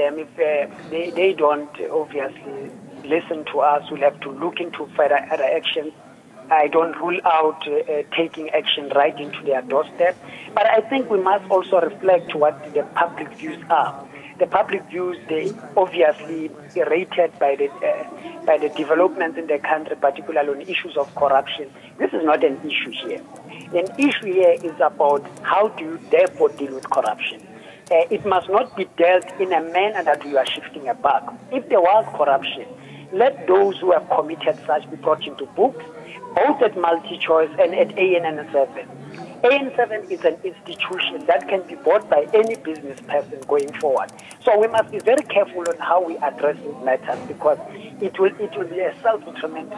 them. If they don't obviously listen to us, we'll have to look into further other actions. I don't rule out taking action right into their doorstep. But I think we must also reflect what the public views are. The public views, they obviously rated by the developments in the country, particularly on issues of corruption. This is not an issue here. An issue here is about how do you therefore deal with corruption. It must not be dealt in a manner that you are shifting a buck. If there was corruption, let those who have committed such be brought into books, both at Multichoice and at ANN7. ANN7 is an institution that can be bought by any business person going forward. So we must be very careful on how we address these matters, because it will be a self-detriment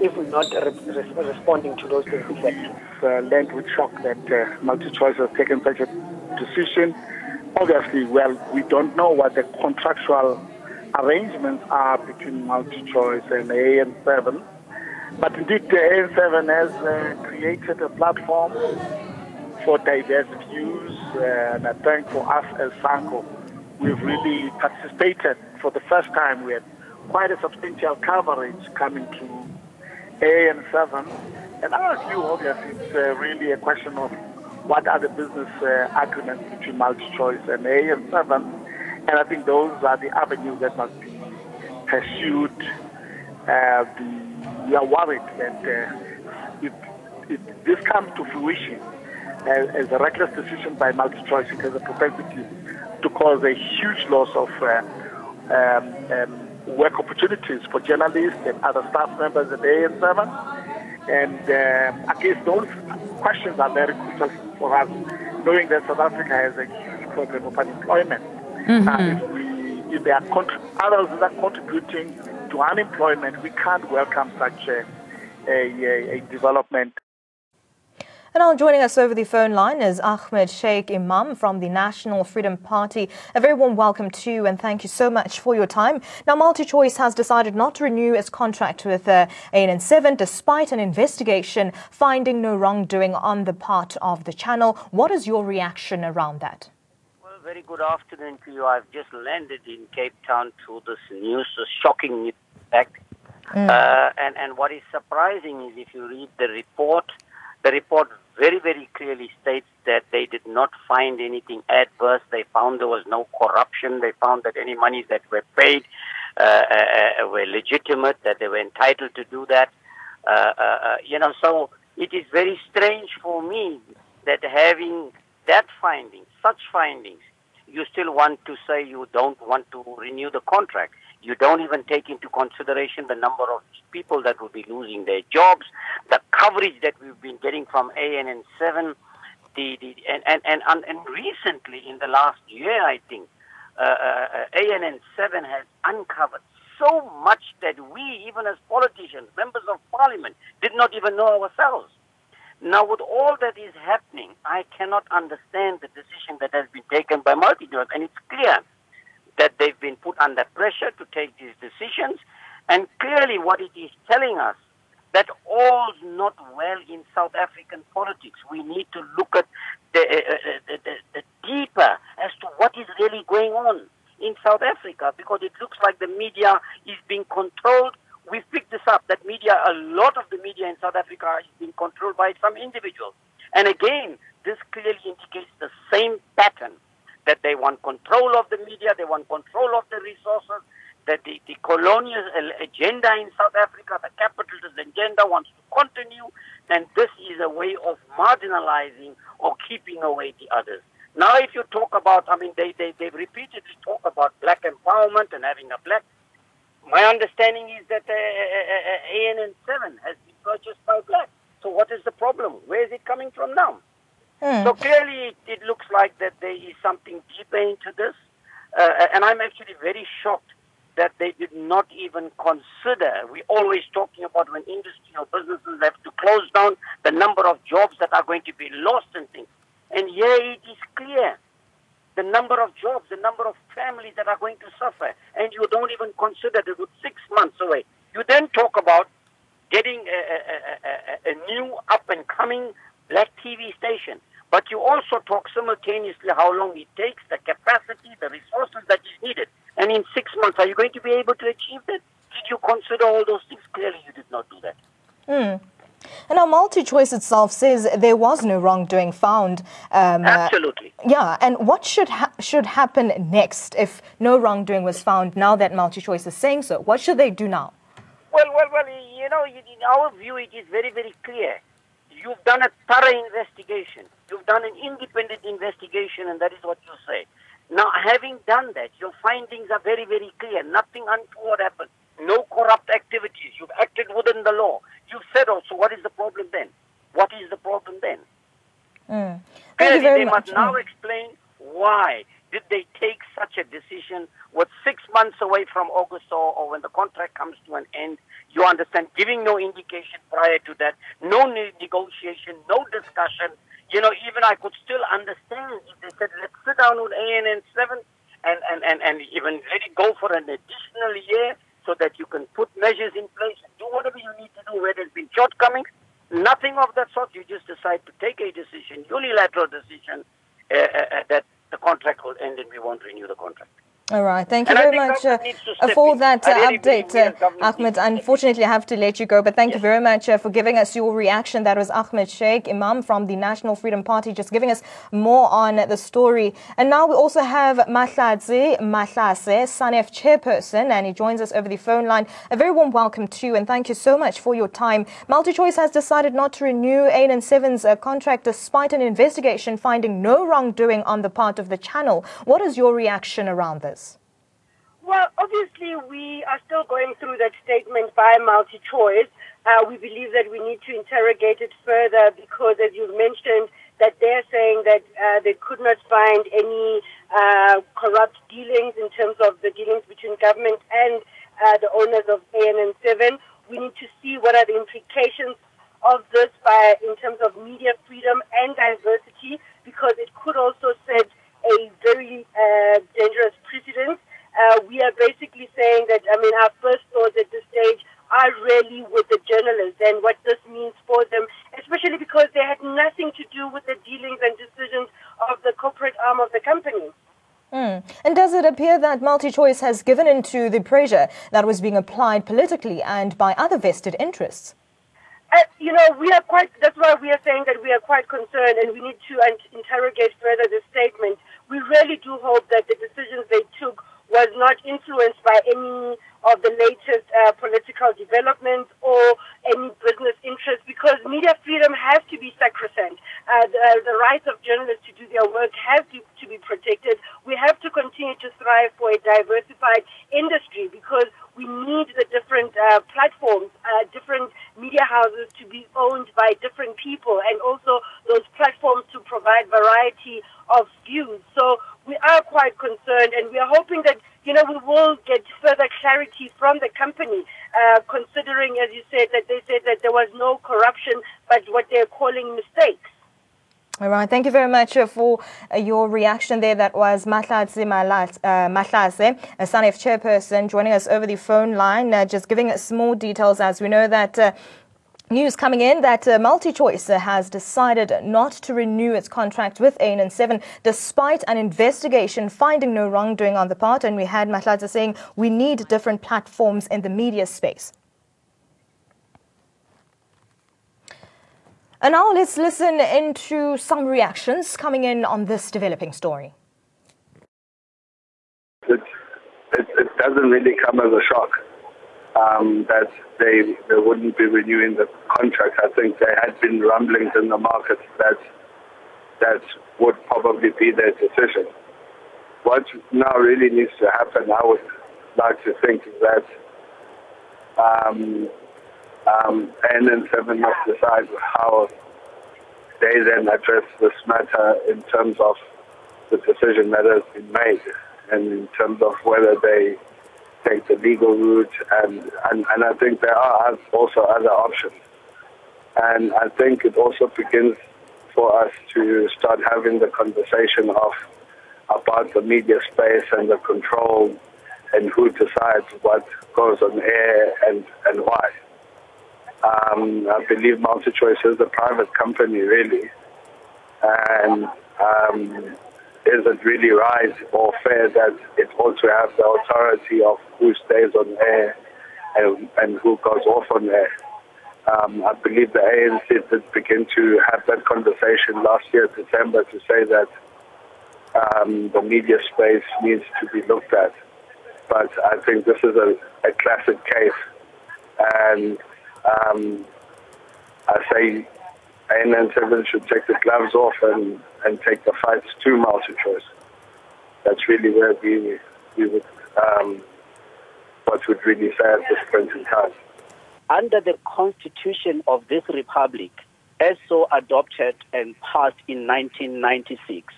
if we're not responding to those things effectively. Led with shock that Multichoice has taken such a decision. Obviously, well, we don't know what the contractual arrangements are between Multichoice and ANN7. But indeed, the ANN7 has created a platform for diverse views, and I think for us as SANCO, we've really participated. For the first time, we had quite a substantial coverage coming to ANN7. And our view, obviously, it's really a question of what are the business agreements between Multichoice and ANN7. And I think those are the avenues that must be pursued. We are worried that if this comes to fruition as a reckless decision by Multichoice, it has a propensity to cause a huge loss of work opportunities for journalists and other staff members at ANN7. And I guess those questions are very crucial for us, knowing that South Africa has a huge problem of unemployment. If there are others that are contributing to unemployment, we can't welcome such a development. And now joining us over the phone line is Ahmed Sheikh Imam from the National Freedom Party. A very warm welcome to you, and thank you so much for your time. Now, Multichoice has decided not to renew its contract with ANN7 despite an investigation finding no wrongdoing on the part of the channel. What is your reaction around that? Well, very good afternoon to you. I've just landed in Cape Town to this news, this shocking news fact. And what is surprising is if you read the report very, very clearly states that they did not find anything adverse. They found there was no corruption. They found that any monies that were paid were legitimate, that they were entitled to do that. So it is very strange for me that having that finding, such findings, you still want to say you don't want to renew the contract. You don't even take into consideration the number of people that will be losing their jobs, the coverage that we've been getting from ANN7, and recently in the last year, I think, ANN7 has uncovered so much that we, even as politicians, members of parliament, did not even know ourselves. Now, with all that is happening, I cannot understand the decision that has been taken by Multichoice, and it's clear that they've been put under pressure to take these decisions, and clearly what it is telling us, that all's not well in South African politics. We need to look at the deeper as to what is really going on in South Africa, because it looks like the media is being controlled. We've picked this up, that media, a lot of the media in South Africa is being controlled by some individuals. And again, this clearly indicates the same pattern, that they want control of the media, they want control of the resources, that the colonial agenda in South Africa, the capitalist agenda wants to continue, and this is a way of marginalizing or keeping away the others. Now, if you talk about, they've repeatedly talked about black empowerment and having a black. My understanding is that ANN7 has been purchased by black. So what is the problem? Where is it coming from now? So clearly, it looks like that there is something deeper into this, and I'm actually very shocked that they did not even consider. We're always talking about when industry or businesses have to close down, the number of jobs that are going to be lost and things. And here it is clear, the number of jobs, the number of families that are going to suffer, and you don't even consider that with 6 months away. You then talk about getting a new up-and-coming black TV station. But you also talk simultaneously how long it takes, the capacity, the resources that is needed. And in 6 months, are you going to be able to achieve that? Did you consider all those things? Clearly, you did not do that. And now Multichoice itself says there was no wrongdoing found. Absolutely. Yeah, and what should happen next if no wrongdoing was found now that Multichoice is saying so? What should they do now? Well, you know, in our view, it is very, very clear. You've done a thorough investigation. You've done an independent investigation, and that is what you say. Now, having done that, your findings are very, very clear. Nothing untoward happened. No corrupt activities. You've acted within the law. You've said also, what is the problem then? What is the problem then? Thank you very they much. must now explain why did they take such a decision with 6 months away from August or when the contract comes to an end. You understand, giving no indication prior to that, no negotiation, no discussion. You know, even I could still understand if they said, let's sit down with ANN7 and even let it go for an additional year so that you can put measures in place and do whatever you need to do where there's been shortcomings. Nothing of that sort. You just decide to take a decision, unilateral decision, that the contract will end and we won't renew the contract. All right. Thank you very much for that update, Ahmed. Unfortunately, I have to let you go, but thank you very much for giving us your reaction. That was Ahmed Sheikh, Imam from the National Freedom Party, just giving us more on the story. And now we also have Mahladze SANEF chairperson, and he joins us over the phone line. A very warm welcome to you, and thank you so much for your time. Multichoice has decided not to renew ANN7's contract despite an investigation finding no wrongdoing on the part of the channel. What is your reaction around this? Well, obviously, we are still going through that statement by Multichoice. We believe that we need to interrogate it further because, as you've mentioned, that they're saying that they could not find any corrupt dealings in terms of the dealings between government and the owners of ANN7. We need to see what are the implications of this in terms of media freedom and diversity, because it could also set a very dangerous precedent. We are basically saying that, our first thoughts at this stage are really with the journalists and what this means for them, especially because they had nothing to do with the dealings and decisions of the corporate arm of the company. And does it appear that Multichoice has given into the pressure that was being applied politically and by other vested interests? That's why we are saying that we are quite concerned and we need to interrogate further the statement. We really do hope that the decisions they took was not influenced by any of the latest political developments or any business interests, because media freedom has to be sacrosanct. The rights of journalists to do their work have to be protected. We have to continue to strive for a diversified industry because we need the different platforms, different media houses to be owned by different people, and also those platforms to provide variety of views. So we are quite concerned, and we are hoping that, we will get further clarity from the company, considering, as you said, that they said that there was no corruption, but what they're calling mistakes. All right. Thank you very much for your reaction there. That was Mahladze, a SANEF chairperson, joining us over the phone line, just giving us more details, as we know that news coming in that Multichoice has decided not to renew its contract with ANN7 despite an investigation finding no wrongdoing on the part. And we had Mahladze saying we need different platforms in the media space. And now let's listen into some reactions coming in on this developing story. It doesn't really come as a shock that they wouldn't be renewing the contract. I think there had been rumblings in the market that would probably be their decision. What now really needs to happen, I would like to think, is that ANN7 must decide how they then address this matter in terms of the decision that has been made, and in terms of whether they take the legal route, and I think there are also other options. And I think it also begins for us to start having the conversation about the media space and the control and who decides what goes on air and why. I believe Multichoice is a private company, really, and is it really right or fair that it ought to have the authority of who stays on air and who goes off on air? I believe the ANC did begin to have that conversation last year, December, to say that the media space needs to be looked at. But I think this is a classic case. And I say ANN7 should take the gloves off and take the fights to Multichoice. That's really where we would, what would really say at this point in time. Under the Constitution of this Republic, as so adopted and passed in 1996,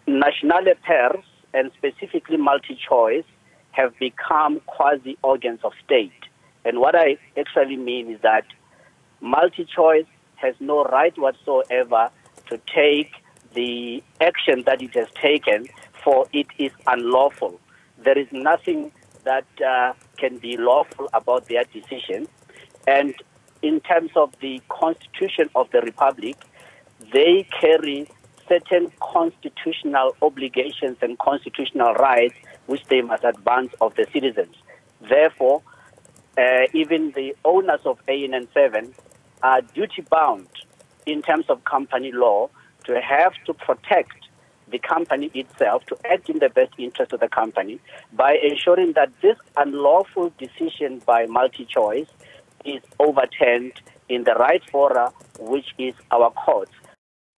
national pairs, and specifically Multichoice, have become quasi-organs of state. And what I actually mean is that Multichoice has no right whatsoever to take the action that it has taken, for it is unlawful. There is nothing that can be lawful about their decision. And in terms of the Constitution of the Republic, they carry certain constitutional obligations and constitutional rights which they must advance of the citizens. Therefore, even the owners of ANN7 are duty-bound in terms of company law to have to protect the company itself, to act in the best interest of the company by ensuring that this unlawful decision by Multichoice is overturned in the right fora, which is our courts.